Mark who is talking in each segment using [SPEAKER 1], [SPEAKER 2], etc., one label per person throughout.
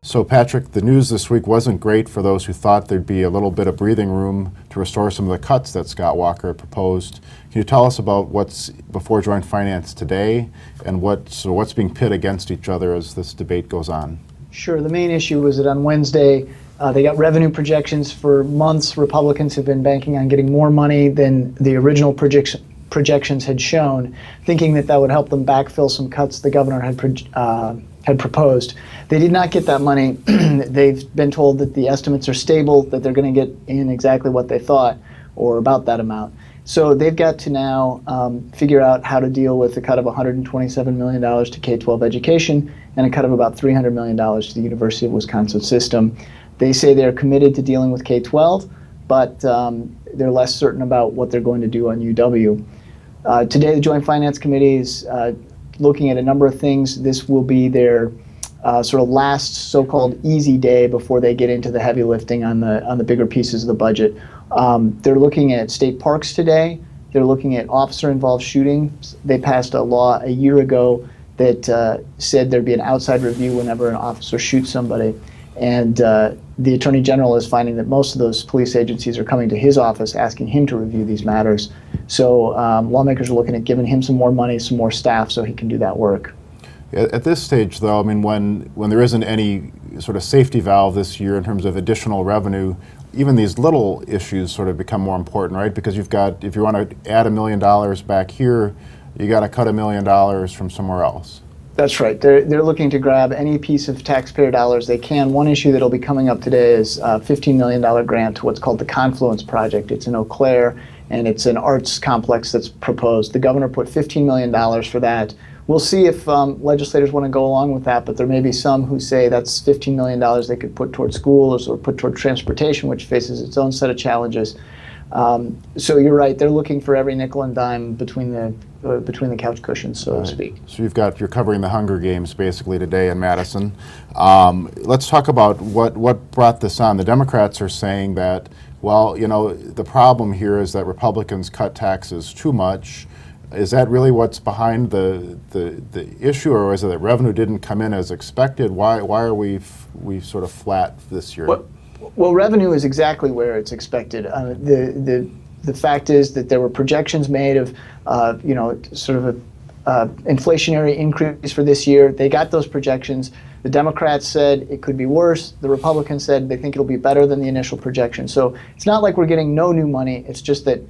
[SPEAKER 1] So Patrick, the news this week wasn't great for those who thought there'd be a little bit of breathing room to restore some of the cuts that Scott Walker proposed. Can you tell us about what's before Joint Finance today and what's being pit against each other as this debate goes on?
[SPEAKER 2] Sure. The main issue was that on Wednesday, they got revenue projections. For months. Republicans have been banking on getting more money than the original projections had shown, thinking that would help them backfill some cuts the governor had proposed. They did not get that money. They've been told that the estimates are stable, that they're going to get in exactly what they thought, or about that amount. So they've got to now figure out how to deal with a cut of $127 million to K-12 education and a cut of about $300 million to the University of Wisconsin system. They say they're committed to dealing with K-12, but they're less certain about what they're going to do on UW. Today, the Joint Finance Committee is looking at a number of things. This will be their sort of last so-called easy day before they get into the heavy lifting on the bigger pieces of the budget. They're looking at state parks today. They're looking at officer-involved shootings. They passed a law a year ago that said there'd be an outside review whenever an officer shoots somebody. And the Attorney General is finding that most of those police agencies are coming to his office asking him to review these matters. So lawmakers are looking at giving him some more money, some more staff, so he can do that work.
[SPEAKER 1] At this stage, though, I mean, when there isn't any sort of safety valve this year in terms of additional revenue, even these little issues sort of become more important, right? Because you've got, if you want to add $1 million back here, you got to cut $1 million from somewhere else.
[SPEAKER 2] That's right. They're looking to grab any piece of taxpayer dollars they can. One issue that'll be coming up today is a $15 million grant to what's called the Confluence Project. It's in Eau Claire, and it's an arts complex that's proposed. The governor put $15 million for that. We'll see if legislators want to go along with that, but there may be some who say that's $15 million they could put toward schools or put toward transportation, which faces its own set of challenges. So you're right, they're looking for every nickel and dime between the couch cushions, so to speak. So
[SPEAKER 1] you're covering the Hunger Games basically today in Madison. Let's talk about what brought this on. The Democrats are saying that, well, you know, the problem here is that Republicans cut taxes too much. Is that really what's behind the issue, or is it that revenue didn't come in as expected? Why are we sort of flat this year?
[SPEAKER 2] Well, revenue is exactly where it's expected. The fact is that there were projections made of sort of a inflationary increase for this year. They got those projections. The Democrats said it could be worse. The Republicans said they think it'll be better than the initial projection. So it's not like we're getting no new money. It's just that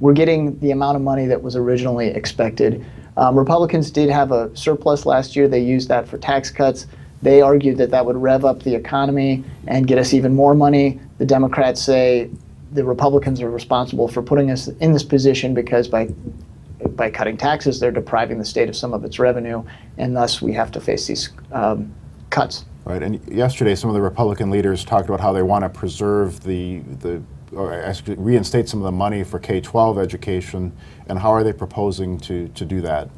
[SPEAKER 2] we're getting the amount of money that was originally expected. Republicans did have a surplus last year. They used that for tax cuts. They argued that would rev up the economy and get us even more money. The Democrats say the Republicans are responsible for putting us in this position because by cutting taxes, they're depriving the state of some of its revenue, and thus we have to face these cuts.
[SPEAKER 1] Right, and yesterday some of the Republican leaders talked about how they want to preserve or actually reinstate some of the money for K-12 education, and how are they proposing to do that?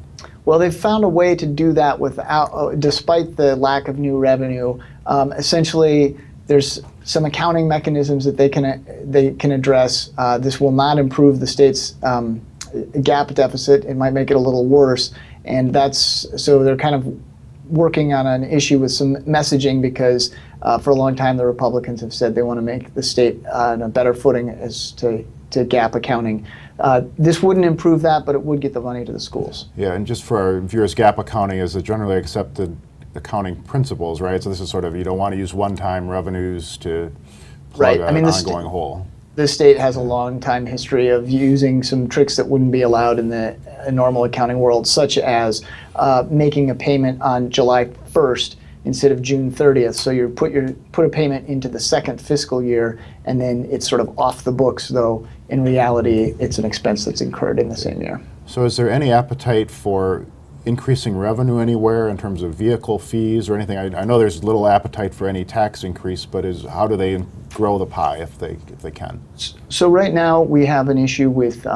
[SPEAKER 2] Well, they've found a way to do that without, despite the lack of new revenue. Essentially, there's some accounting mechanisms that they can address. This will not improve the state's gap deficit. It might make it a little worse, and so they're kind of working on an issue with some messaging because for a long time the Republicans have said they want to make the state on a better footing as to gap accounting. This wouldn't improve that, but it would get the money to the schools.
[SPEAKER 1] Yeah, and just for our viewers, gap accounting is a generally accepted accounting principles, right? So this is sort of, you don't want to use one-time revenues to plug an ongoing hole.
[SPEAKER 2] The state has a long time history of using some tricks that wouldn't be allowed in the normal accounting world, such as making a payment on July 1st instead of June 30th. So you put a payment into the second fiscal year, and then it's sort of off the books, though in reality it's an expense that's incurred in the same year.
[SPEAKER 1] So is there any appetite for increasing revenue anywhere in terms of vehicle fees or anything? I know there's little appetite for any tax increase, but how do they grow the pie if they can?
[SPEAKER 2] So right now we have an issue with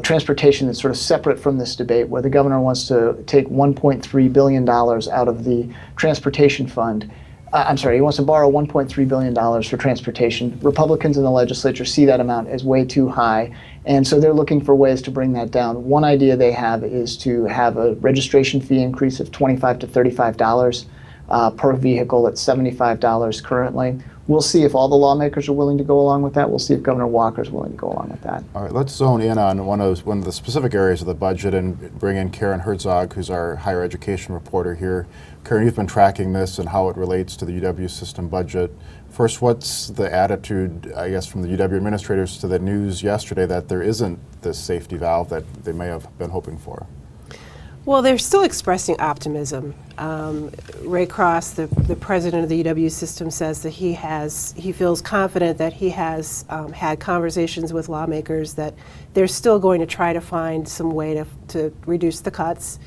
[SPEAKER 2] transportation that's sort of separate from this debate, where the governor wants to take $1.3 billion out of the transportation fund. He wants to borrow $1.3 billion for transportation. Republicans in the legislature see that amount as way too high, and so they're looking for ways to bring that down. One idea they have is to have a registration fee increase of $25 to $35 per vehicle at $75 currently. We'll see if all the lawmakers are willing to go along with that. We'll see if Governor Walker is willing to go along with that.
[SPEAKER 1] All right, let's zone in on one of the specific areas of the budget and bring in Karen Herzog, who's our higher education reporter here. Karen, you've been tracking this and how it relates to the UW system budget. First, what's the attitude, I guess, from the UW administrators to the news yesterday that there isn't this safety valve that they may have been hoping for?
[SPEAKER 3] Well, they're still expressing optimism. Ray Cross, the president of the UW system, says that he feels confident that he has had conversations with lawmakers that they're still going to try to find some way to reduce the cuts.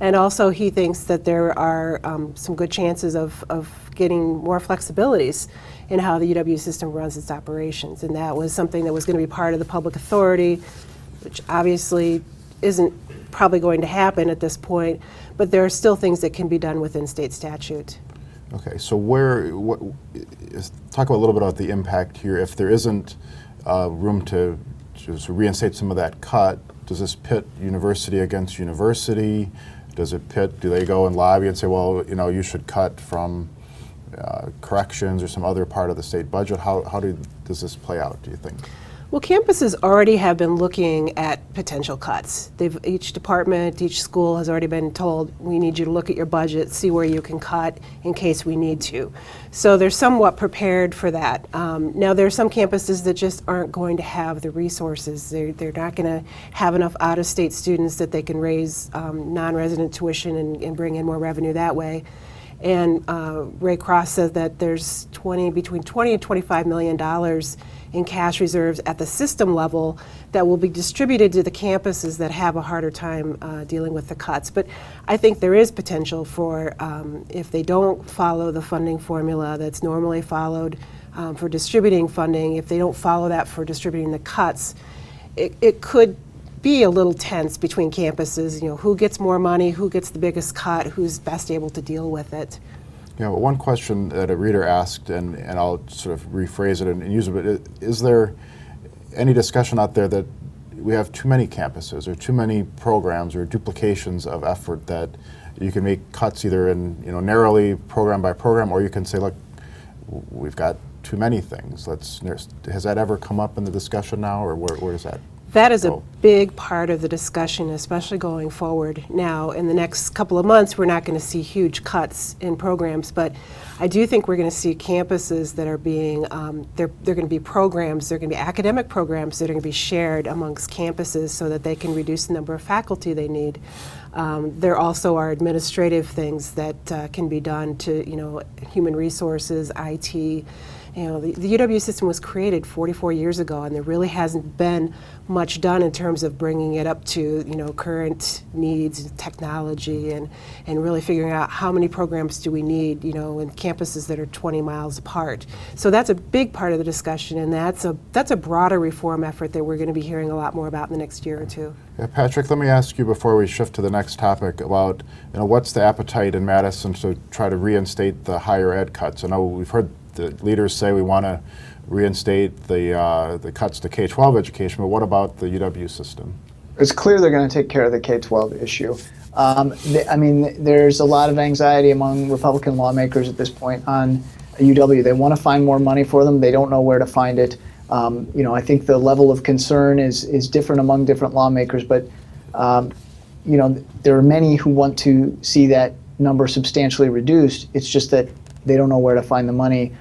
[SPEAKER 3] And also he thinks that there are some good chances of getting more flexibilities in how the UW system runs its operations. And that was something that was going to be part of the public authority, which obviously isn't probably going to happen at this point, but there are still things that can be done within state statute.
[SPEAKER 1] Okay, so talk a little bit about the impact here. If there isn't room to just reinstate some of that cut, does this pit university against university? Do they go and lobby and say, well, you should cut from corrections or some other part of the state budget? How does this play out, do you think?
[SPEAKER 3] Well, campuses already have been looking at potential cuts. Each department, each school has already been told, we need you to look at your budget, see where you can cut in case we need to. So they're somewhat prepared for that. Now, there are some campuses that just aren't going to have the resources. They're not going to have enough out-of-state students that they can raise non-resident tuition and bring in more revenue that way. And Ray Cross said that there's between $20 and $25 million in cash reserves at the system level that will be distributed to the campuses that have a harder time dealing with the cuts. But I think there is potential for, if they don't follow the funding formula that's normally followed for distributing funding, if they don't follow that for distributing the cuts, it could be a little tense between campuses, who gets more money, who gets the biggest cut, who's best able to deal with it.
[SPEAKER 1] Yeah, well, one question that a reader asked, and I'll sort of rephrase it and use it, but is there any discussion out there that we have too many campuses or too many programs or duplications of effort that you can make cuts either in, narrowly program by program, or you can say, look, we've got too many things. Has that ever come up in the discussion now, or where does that?
[SPEAKER 3] That is a big part of the discussion, especially going forward. Now, in the next couple of months, we're not going to see huge cuts in programs, but I do think we're going to see campuses that are being, they're going to be programs, they're going to be academic programs that are going to be shared amongst campuses so that they can reduce the number of faculty they need. There also are administrative things that can be done to, human resources, IT. The UW system was created 44 years ago, and there really hasn't been much done in terms of bringing it up to, current needs and technology and really figuring out how many programs do we need, in campuses that are 20 miles apart. So that's a big part of the discussion, and that's a broader reform effort that we're going to be hearing a lot more about in the next year or two.
[SPEAKER 1] Yeah, Patrick, let me ask you before we shift to the next topic about, what's the appetite in Madison to try to reinstate the higher ed cuts? I know we've heard the leaders say we want to reinstate the cuts to K-12 education, but what about the UW system?
[SPEAKER 2] It's clear they're going to take care of the K-12 issue. There's a lot of anxiety among Republican lawmakers at this point on UW. They want to find more money for them. They don't know where to find it. I think the level of concern is different among different lawmakers, but there are many who want to see that number substantially reduced. It's just that they don't know where to find the money.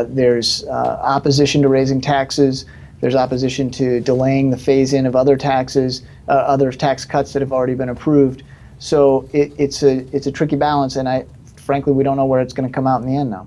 [SPEAKER 2] There's opposition to raising taxes. There's opposition to delaying the phase-in of other taxes, other tax cuts that have already been approved. So it's a tricky balance, and frankly, we don't know where it's going to come out in the end now.